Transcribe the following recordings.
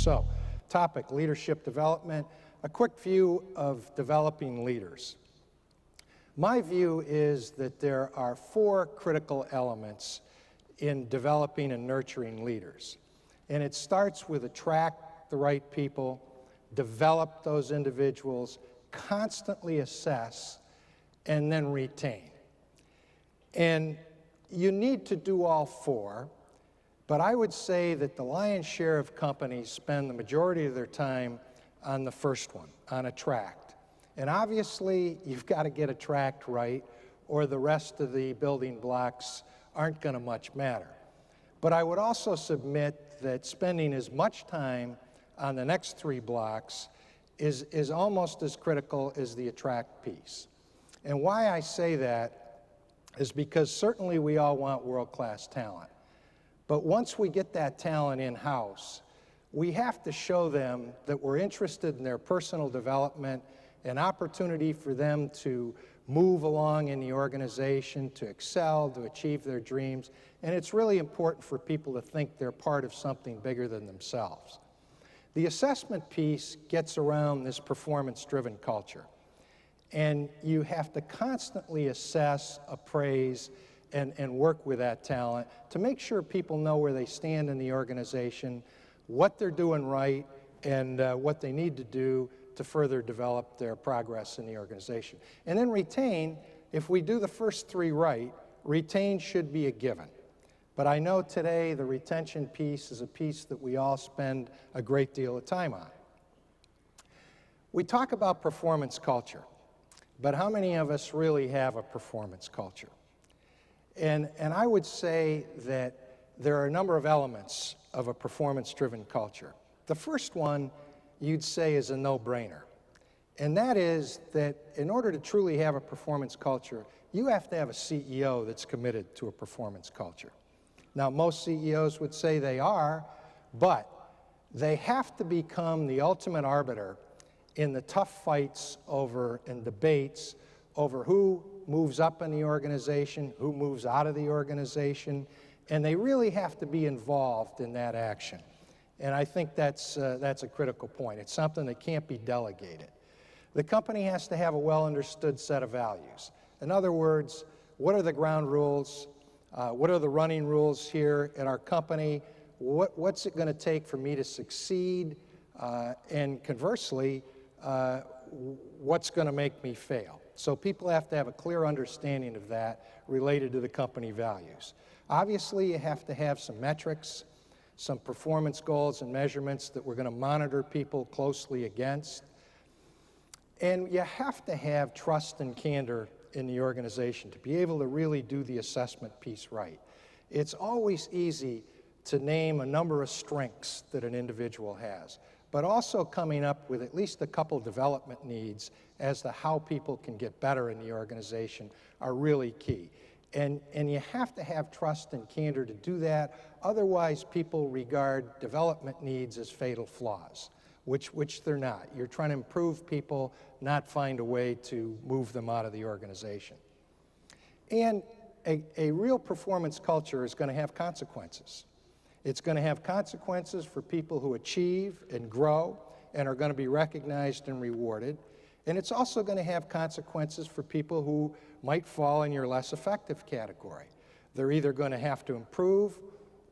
So, topic, leadership development, a quick view of developing leaders. My view is that there are 4 critical elements in developing and nurturing leaders. And it starts with attract the right people, develop those individuals, constantly assess, and then retain. And you need to do all 4, but I would say that the lion's share of companies spend the majority of their time on the first one, on attract. And obviously, you've got to get attract right, or the rest of the building blocks aren't going to much matter. But I would also submit that spending as much time on the next 3 blocks is almost as critical as the attract piece. And why I say that is because certainly we all want world-class talent. But once we get that talent in-house, we have to show them that we're interested in their personal development, an opportunity for them to move along in the organization, to excel, to achieve their dreams. And it's really important for people to think they're part of something bigger than themselves. The assessment piece gets around this performance-driven culture. And you have to constantly assess, appraise, and work with that talent to make sure people know where they stand in the organization, what they're doing right, and what they need to do to further develop their progress in the organization. And then retain, if we do the first 3 right, retain should be a given. But I know today the retention piece is a piece that we all spend a great deal of time on. We talk about performance culture, but how many of us really have a performance culture? And I would say that there are a number of elements of a performance-driven culture. The first one you'd say is a no-brainer. And that is that in order to truly have a performance culture, you have to have a CEO that's committed to a performance culture. Now, most CEOs would say they are, but they have to become the ultimate arbiter in the tough fights over and debates over who moves up in the organization, who moves out of the organization, and they really have to be involved in that action. And I think that's a critical point. It's something that can't be delegated. The company has to have a well-understood set of values. In other words, what are the ground rules? What are the running rules here at our company? What's it going to take for me to succeed? And conversely, what's going to make me fail? So people have to have a clear understanding of that related to the company values. Obviously, you have to have some metrics, some performance goals and measurements that we're going to monitor people closely against. And you have to have trust and candor in the organization to be able to really do the assessment piece right. It's always easy to name a number of strengths that an individual has, but also coming up with at least a couple development needs as to how people can get better in the organization are really key. And you have to have trust and candor to do that. Otherwise, people regard development needs as fatal flaws, which they're not. You're trying to improve people, not find a way to move them out of the organization. And a real performance culture is going to have consequences. It's going to have consequences for people who achieve and grow and are going to be recognized and rewarded. And it's also going to have consequences for people who might fall in your less effective category. They're either going to have to improve,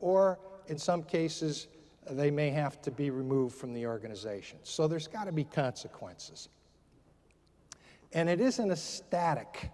or in some cases, they may have to be removed from the organization. So there's got to be consequences. And it isn't a static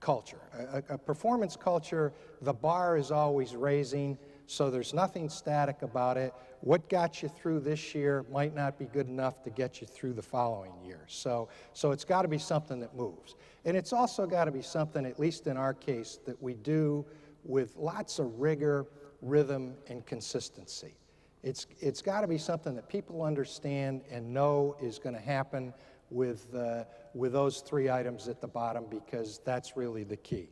culture. A performance culture, the bar is always raising, so there's nothing static about it. What got you through this year might not be good enough to get you through the following year. So it's got to be something that moves. And it's also got to be something, at least in our case, that we do with lots of rigor, rhythm, and consistency. It's got to be something that people understand and know is going to happen with those 3 items at the bottom, because that's really the key.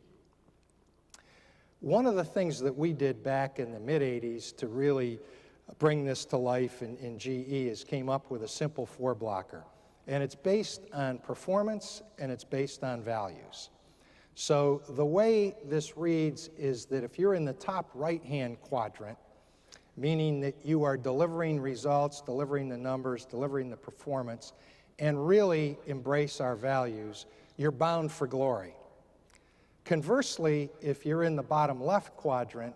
One of the things that we did back in the mid-'80s to really bring this to life in GE is came up with a simple 4-blocker. And it's based on performance and it's based on values. So the way this reads is that if you're in the top right-hand quadrant, meaning that you are delivering results, delivering the numbers, delivering the performance, and really embrace our values, you're bound for glory. Conversely, if you're in the bottom left quadrant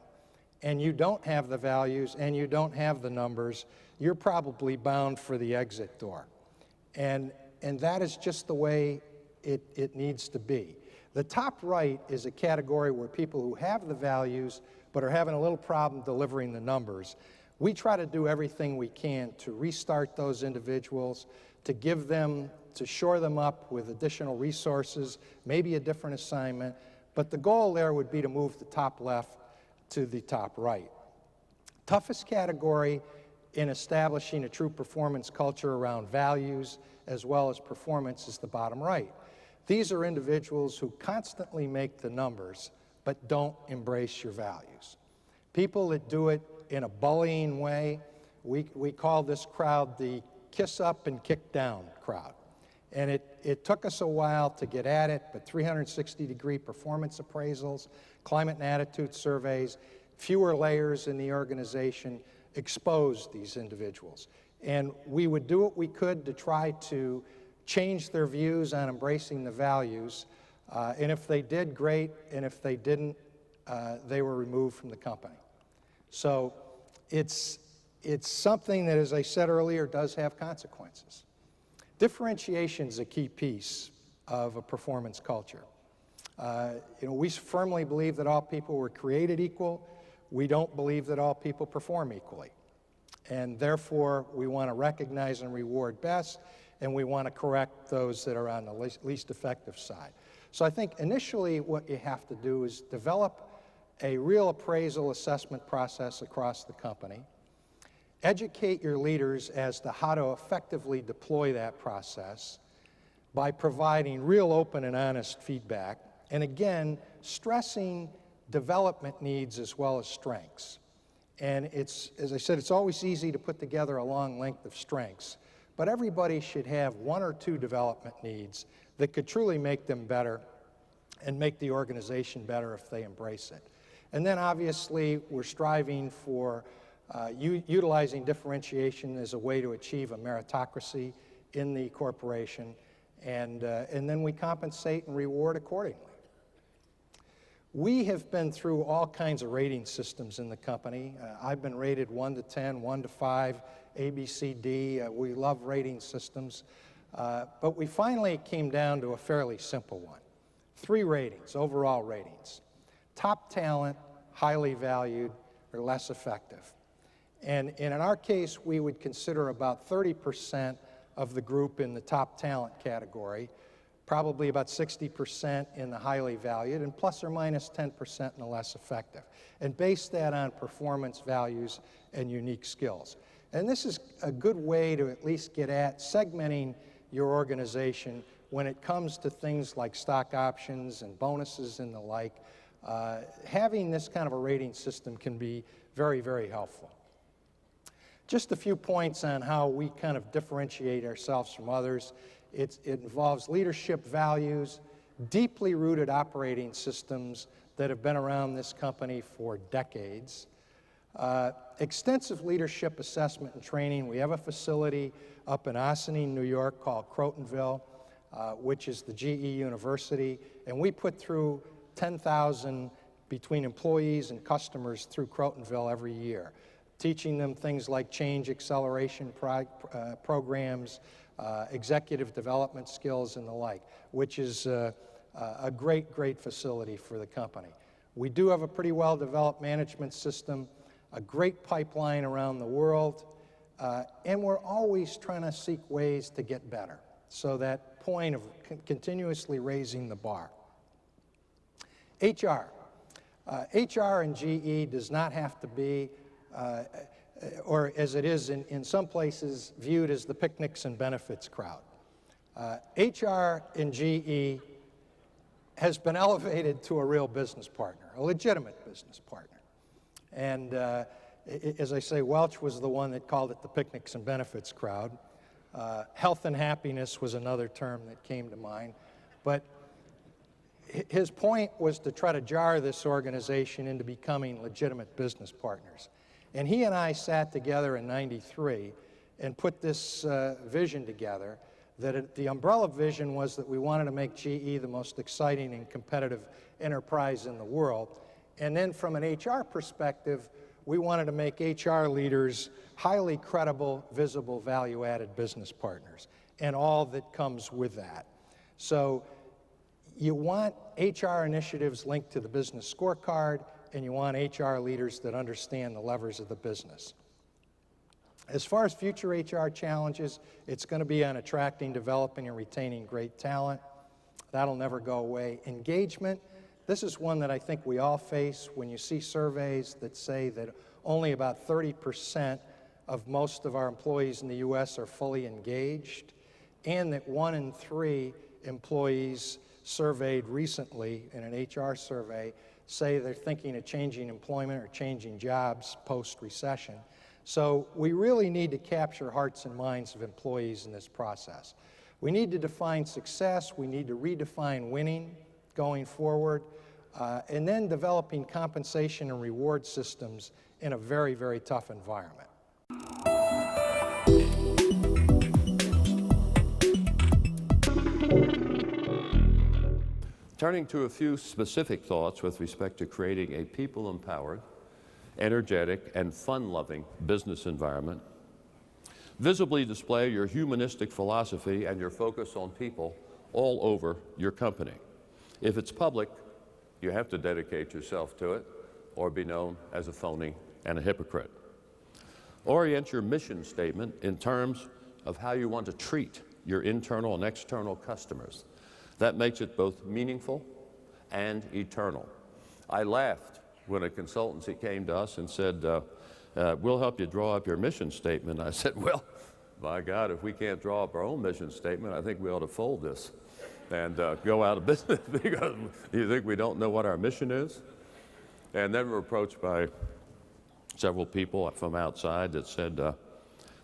and you don't have the values and you don't have the numbers, you're probably bound for the exit door. And that is just the way it needs to be. The top right is a category where people who have the values but are having a little problem delivering the numbers. We try to do everything we can to restart those individuals, to give them, to shore them up with additional resources, maybe a different assignment, but the goal there would be to move the top left to the top right. Toughest category in establishing a true performance culture around values as well as performance is the bottom right. These are individuals who constantly make the numbers but don't embrace your values. People that do it in a bullying way, we call this crowd the kiss up and kick down crowd. And it took us a while to get at it, but 360-degree performance appraisals, climate and attitude surveys, fewer layers in the organization exposed these individuals. And we would do what we could to try to change their views on embracing the values. And if they did, great. And if they didn't, they were removed from the company. So it's something that, as I said earlier, does have consequences. Differentiation is a key piece of a performance culture. We firmly believe that all people were created equal. We don't believe that all people perform equally. And therefore, we want to recognize and reward best, and we want to correct those that are on the least effective side. So I think initially what you have to do is develop a real appraisal assessment process across the company. Educate your leaders as to how to effectively deploy that process by providing real open and honest feedback, and again, stressing development needs as well as strengths. And it's, as I said, it's always easy to put together a long length of strengths, but everybody should have one or two development needs that could truly make them better and make the organization better if they embrace it. And then obviously we're striving for utilizing differentiation as a way to achieve a meritocracy in the corporation, and then we compensate and reward accordingly. We have been through all kinds of rating systems in the company. I've been rated 1 to 10, 1 to 5, A, B, C, D. We love rating systems. But we finally came down to a fairly simple one. 3 ratings, overall ratings. Top talent, highly valued, or less effective. And in our case, we would consider about 30% of the group in the top talent category, probably about 60% in the highly valued, and plus or minus 10% in the less effective, and base that on performance values and unique skills. And this is a good way to at least get at segmenting your organization when it comes to things like stock options and bonuses and the like. Having this kind of a rating system can be very, very helpful. Just a few points on how we kind of differentiate ourselves from others. It involves leadership values, deeply rooted operating systems that have been around this company for decades, extensive leadership assessment and training. We have a facility up in Ossining, New York called Crotonville, which is the GE University, and we put through 10,000 between employees and customers through Crotonville every year, teaching them things like change acceleration programs, executive development skills and the like, which is a great, great facility for the company. We do have a pretty well-developed management system, a great pipeline around the world, and we're always trying to seek ways to get better. So that point of continuously raising the bar. HR. HR in GE does not have to be, or as it is in some places, viewed as the picnics and benefits crowd. HR in GE has been elevated to a real business partner, a legitimate business partner. And as I say, Welch was the one that called it the picnics and benefits crowd. Health and happiness was another term that came to mind. But his point was to try to jar this organization into becoming legitimate business partners. And he and I sat together in '93 and put this vision together. The umbrella vision was that we wanted to make GE the most exciting and competitive enterprise in the world. And then from an HR perspective, we wanted to make HR leaders highly credible, visible, value-added business partners, and all that comes with that. So you want HR initiatives linked to the business scorecard, and you want HR leaders that understand the levers of the business. As far as future HR challenges, it's going to be on attracting, developing, and retaining great talent. That'll never go away. Engagement, this is one that I think we all face when you see surveys that say that only about 30% of most of our employees in the US are fully engaged, and that 1 in 3 employees surveyed recently in an HR survey say they're thinking of changing employment or changing jobs post-recession. So we really need to capture hearts and minds of employees in this process. We need to define success, we need to redefine winning going forward, and then developing compensation and reward systems in a very, very tough environment. Turning to a few specific thoughts with respect to creating a people-empowered, energetic, and fun-loving business environment, visibly display your humanistic philosophy and your focus on people all over your company. If it's public, you have to dedicate yourself to it or be known as a phony and a hypocrite. Orient your mission statement in terms of how you want to treat your internal and external customers. That makes it both meaningful and eternal. I laughed when a consultancy came to us and said, we'll help you draw up your mission statement. I said, well, by God, if we can't draw up our own mission statement, I think we ought to fold this and go out of business because you think we don't know what our mission is? And then we're approached by several people from outside that said,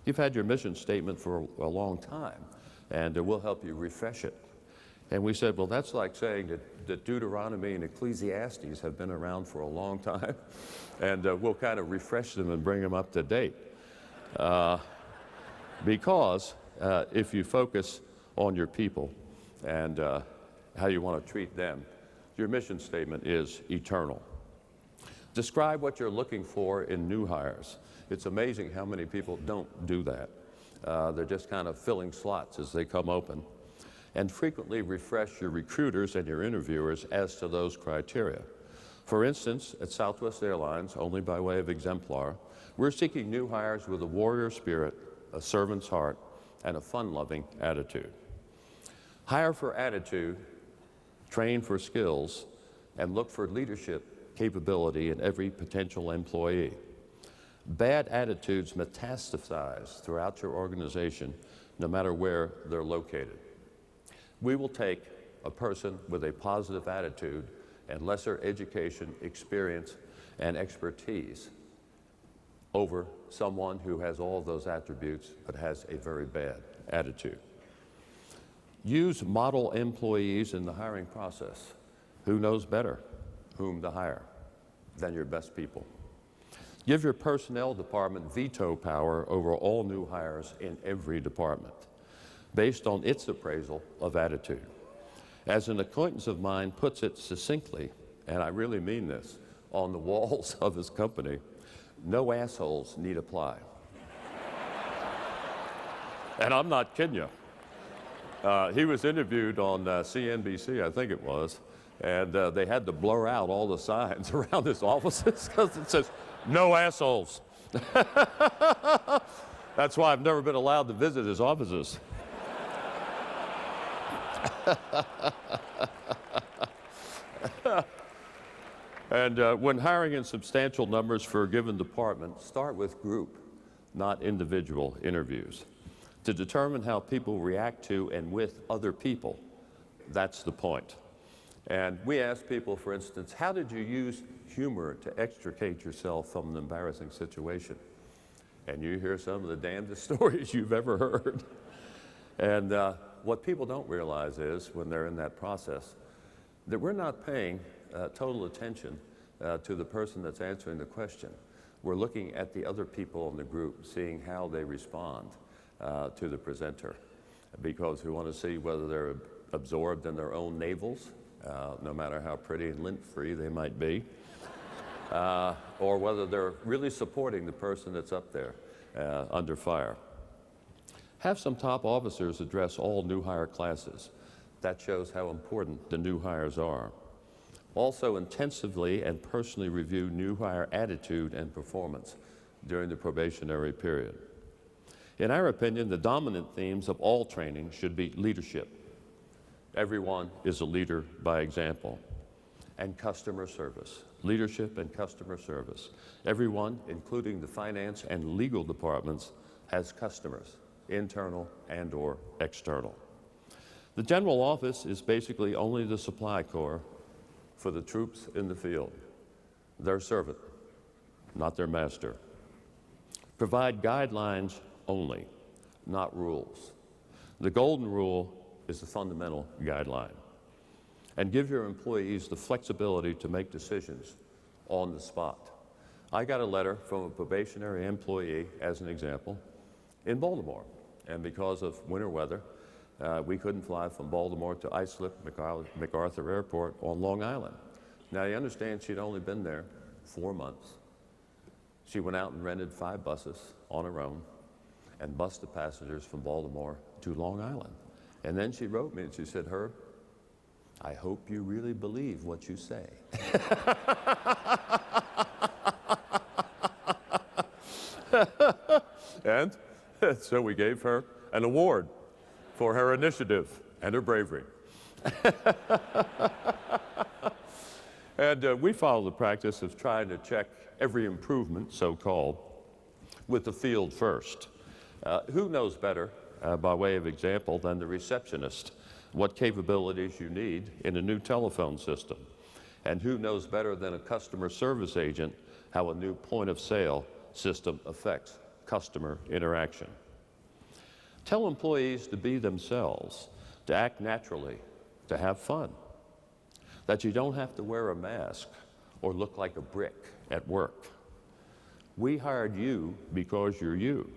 you've had your mission statement for a long time, and we'll help you refresh it. And we said, well, that's like saying that Deuteronomy and Ecclesiastes have been around for a long time, and we'll kind of refresh them and bring them up to date. Because if you focus on your people and how you want to treat them, your mission statement is eternal. Describe what you're looking for in new hires. It's amazing how many people don't do that. They're just kind of filling slots as they come open. And frequently refresh your recruiters and your interviewers as to those criteria. For instance, at Southwest Airlines, only by way of exemplar, we're seeking new hires with a warrior spirit, a servant's heart, and a fun-loving attitude. Hire for attitude, train for skills, and look for leadership capability in every potential employee. Bad attitudes metastasize throughout your organization, no matter where they're located. We will take a person with a positive attitude and lesser education, experience, and expertise over someone who has all of those attributes but has a very bad attitude. Use model employees in the hiring process. Who knows better whom to hire than your best people? Give your personnel department veto power over all new hires in every department, based on its appraisal of attitude. As an acquaintance of mine puts it succinctly, and I really mean this, on the walls of his company, no assholes need apply. And I'm not kidding you. He was interviewed on CNBC, I think it was, and they had to blur out all the signs around his offices because it says, no assholes. That's why I've never been allowed to visit his offices. And when hiring in substantial numbers for a given department, start with group, not individual interviews, to determine how people react to and with other people. That's the point. And we ask people, for instance, how did you use humor to extricate yourself from an embarrassing situation? And you hear some of the damnedest stories you've ever heard. And what people don't realize is, when they're in that process, that we're not paying total attention to the person that's answering the question. we're looking at the other people in the group, seeing how they respond to the presenter, because we want to see whether they're absorbed in their own navels, no matter how pretty and lint-free they might be, or whether they're really supporting the person that's up there under fire. Have some top officers address all new hire classes. That shows how important the new hires are. Also, intensively and personally review new hire attitude and performance during the probationary period. In our opinion, the dominant themes of all training should be leadership. Everyone is a leader by example. And customer service. Leadership and customer service. Everyone, including the finance and legal departments, has customers, internal and/or external. The general office is basically only the supply corps for the troops in the field. Their servant, not their master. Provide guidelines only, not rules. The golden rule is the fundamental guideline. And give your employees the flexibility to make decisions on the spot. I got a letter from a probationary employee, as an example, in Baltimore. And because of winter weather, we couldn't fly from Baltimore to Islip MacArthur Airport on Long Island. Now, you understand she'd only been there 4 months. She went out and rented 5 buses on her own and bused the passengers from Baltimore to Long Island. And then she wrote me and she said, "Herb, I hope you really believe what you say." And so we gave her an award for her initiative and her bravery. And we follow the practice of trying to check every improvement, so-called, with the field first. Who knows better, by way of example, than the receptionist, what capabilities you need in a new telephone system? And who knows better than a customer service agent how a new point-of-sale system affects customer interaction? Tell employees to be themselves, to act naturally, to have fun, that you don't have to wear a mask or look like a brick at work. We hired you because you're you,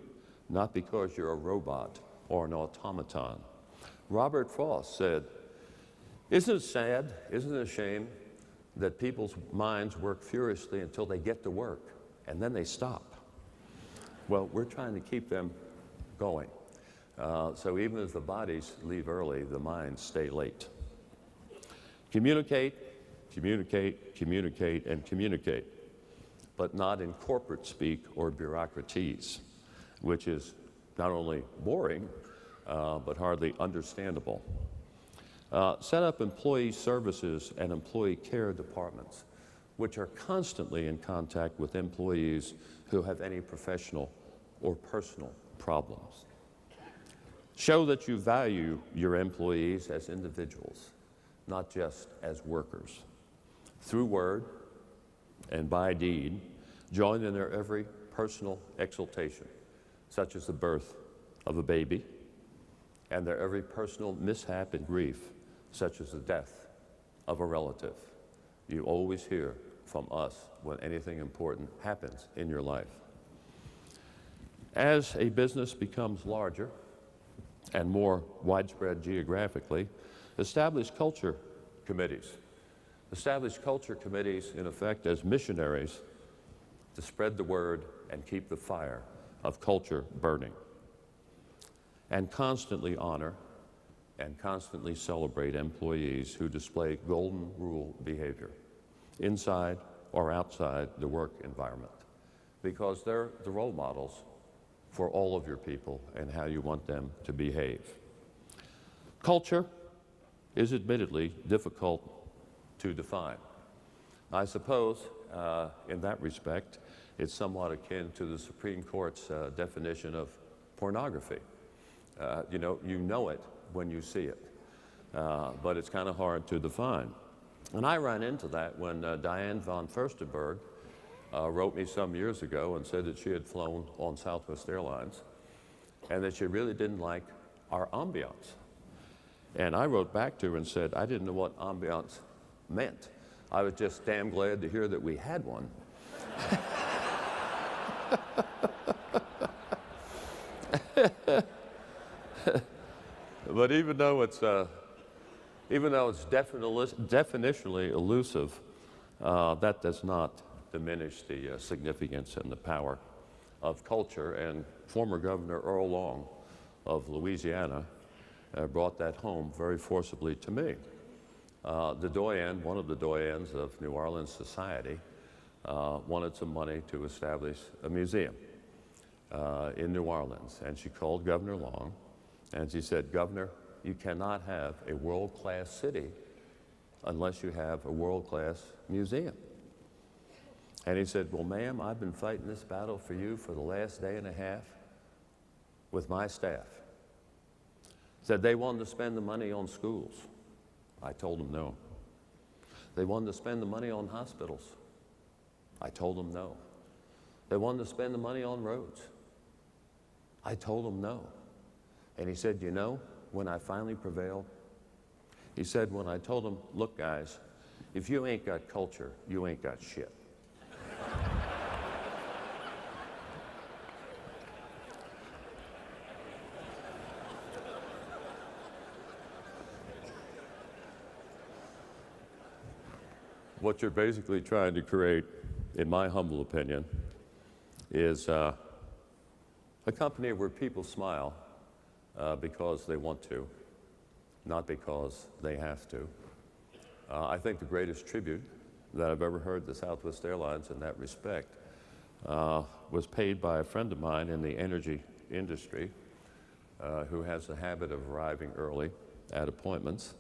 not because you're a robot or an automaton. Robert Frost said, "Isn't it sad, isn't it a shame that people's minds work furiously until they get to work and then they stop?" Well, we're trying to keep them going. So even if the bodies leave early, the minds stay late. Communicate, communicate, communicate, and communicate, but not in corporate speak or bureaucraties, which is not only boring, but hardly understandable. Set up employee services and employee care departments, which are constantly in contact with employees who have any professional or personal problems. Show that you value your employees as individuals, not just as workers. Through word and by deed, join in their every personal exaltation, such as the birth of a baby, and their every personal mishap and grief, such as the death of a relative. You always hear from us when anything important happens in your life. As a business becomes larger and more widespread geographically, establish culture committees. Establish culture committees, in effect, as missionaries to spread the word and keep the fire of culture burning. And constantly honor and constantly celebrate employees who display golden rule behavior, inside or outside the work environment, because they're the role models for all of your people and how you want them to behave. Culture is admittedly difficult to define. I suppose, in that respect, it's somewhat akin to the Supreme Court's definition of pornography. You know it when you see it, but it's kind of hard to define. And I ran into that when Diane von Furstenberg wrote me some years ago and said that she had flown on Southwest Airlines and that she really didn't like our ambiance. And I wrote back to her and said, I didn't know what ambiance meant. I was just damn glad to hear that we had one. But even though it's definitionally elusive, that does not diminish the significance and the power of culture. And former Governor Earl Long of Louisiana brought that home very forcibly to me. The doyen, one of the doyens of New Orleans society, wanted some money to establish a museum in New Orleans. And she called Governor Long and she said, "Governor, you cannot have a world-class city unless you have a world-class museum." And he said, "Well, ma'am, I've been fighting this battle for you for the last day and a half with my staff." Said they wanted to spend the money on schools. I told them no. They wanted to spend the money on hospitals. I told them no. They wanted to spend the money on roads. I told them no. And he said, "You know, when I finally prevailed," he said, when I told them, "Look, guys, if you ain't got culture, you ain't got shit." What you're basically trying to create, in my humble opinion, is a company where people smile because they want to, not because they have to. I think the greatest tribute that I've ever heard to Southwest Airlines in that respect was paid by a friend of mine in the energy industry who has the habit of arriving early at appointments.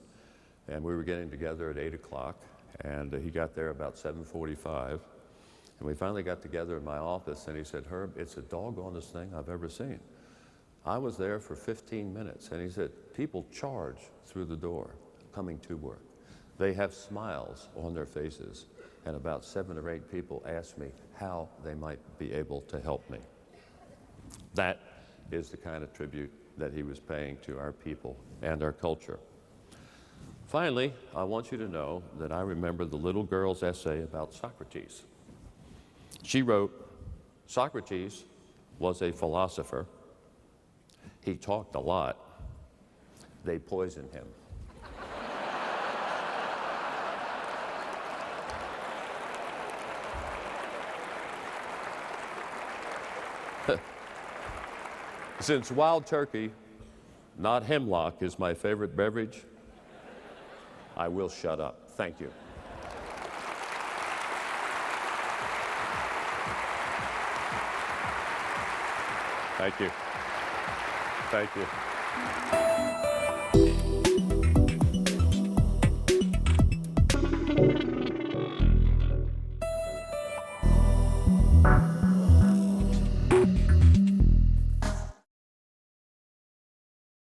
And we were getting together at 8 o'clock, and he got there about 7:45. And we finally got together in my office, and he said, "Herb, it's the doggonest thing I've ever seen. I was there for 15 minutes, and he said, people charge through the door coming to work. They have smiles on their faces, and about 7 or 8 people asked me how they might be able to help me." That is the kind of tribute that he was paying to our people and our culture. Finally, I want you to know that I remember the little girl's essay about Socrates. She wrote, "Socrates was a philosopher. He talked a lot. They poisoned him." Since wild turkey, not hemlock, is my favorite beverage, I will shut up. Thank you. Thank you. Thank you.